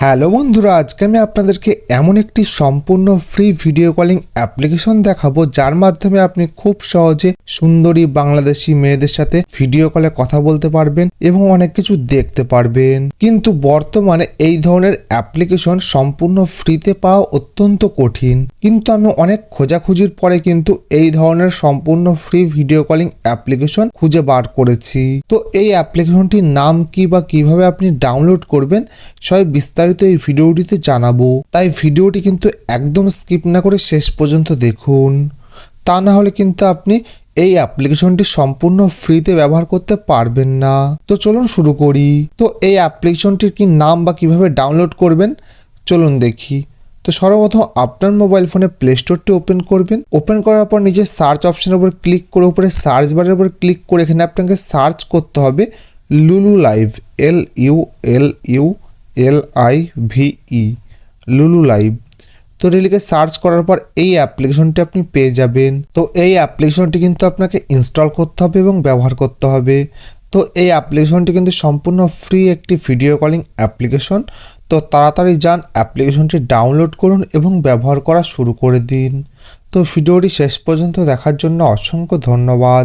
Hello বন্ধুরা, আজকে আমি আপনাদেরকে এমন একটি সম্পূর্ণ ফ্রি ভিডিও কলিং অ্যাপ্লিকেশন দেখাবো যার মাধ্যমে আপনি খুব সহজে সুন্দরী বাংলাদেশি মেয়েদের সাথে ভিডিও কলে কথা বলতে পারবেন এবং অনেক কিছু দেখতে পারবেন। কিন্তু বর্তমানে এই ধরনের অ্যাপ্লিকেশন সম্পূর্ণ ফ্রিতে পাওয়া অত্যন্ত কঠিন, কিন্তু আমি অনেক খোঁজাখুঁজির পরে কিন্তু এই ধরনের সম্পূর্ণ ফ্রি ভিডিও কলিং অ্যাপ্লিকেশন খুঁজে বার করেছি। তো এই অ্যাপ্লিকেশনটির নাম কি বা কিভাবে আপনি ডাউনলোড করবেন সব বিস্তারিত এই ভিডিওটিতে জানাবো, তাই ভিডিওটি কিন্তু একদম স্কিপ না করে শেষ পর্যন্ত দেখুন। তা না হলে কিন্তু আপনি এই অ্যাপ্লিকেশনটি সম্পূর্ণ ফ্রিতে ব্যবহার করতে পারবেন না। তো চলুন শুরু করি। তো এই অ্যাপ্লিকেশনটির কি নাম বা কিভাবে ডাউনলোড করবেন চলুন দেখি। তো সর্বপ্রথম আপনার মোবাইল ফোনে প্লে স্টোরটি ওপেন করবেন। ওপেন করার পর নিজের সার্চ অপশনের উপর ক্লিক করে উপরে সার্চ বারের উপর ক্লিক করে এখানে আপনাকে সার্চ করতে হবে লুলু লাইভ, LULULIVE, লুলু লাইভ। তো লিখে সার্চ করার পর এই অ্যাপ্লিকেশনটি আপনি পেয়ে যাবেন। তো এই অ্যাপ্লিকেশনটি কিন্তু আপনাকে ইনস্টল করতে হবে এবং ব্যবহার করতে হবে। তো এই অ্যাপ্লিকেশনটি কিন্তু সম্পূর্ণ ফ্রি একটি ভিডিও কলিং অ্যাপ্লিকেশন। তো তাড়াতাড়ি যান, অ্যাপ্লিকেশনটি ডাউনলোড করুন এবং ব্যবহার করা শুরু করে দিন। তো ভিডিওটি শেষ পর্যন্ত দেখার জন্য অসংখ্য ধন্যবাদ।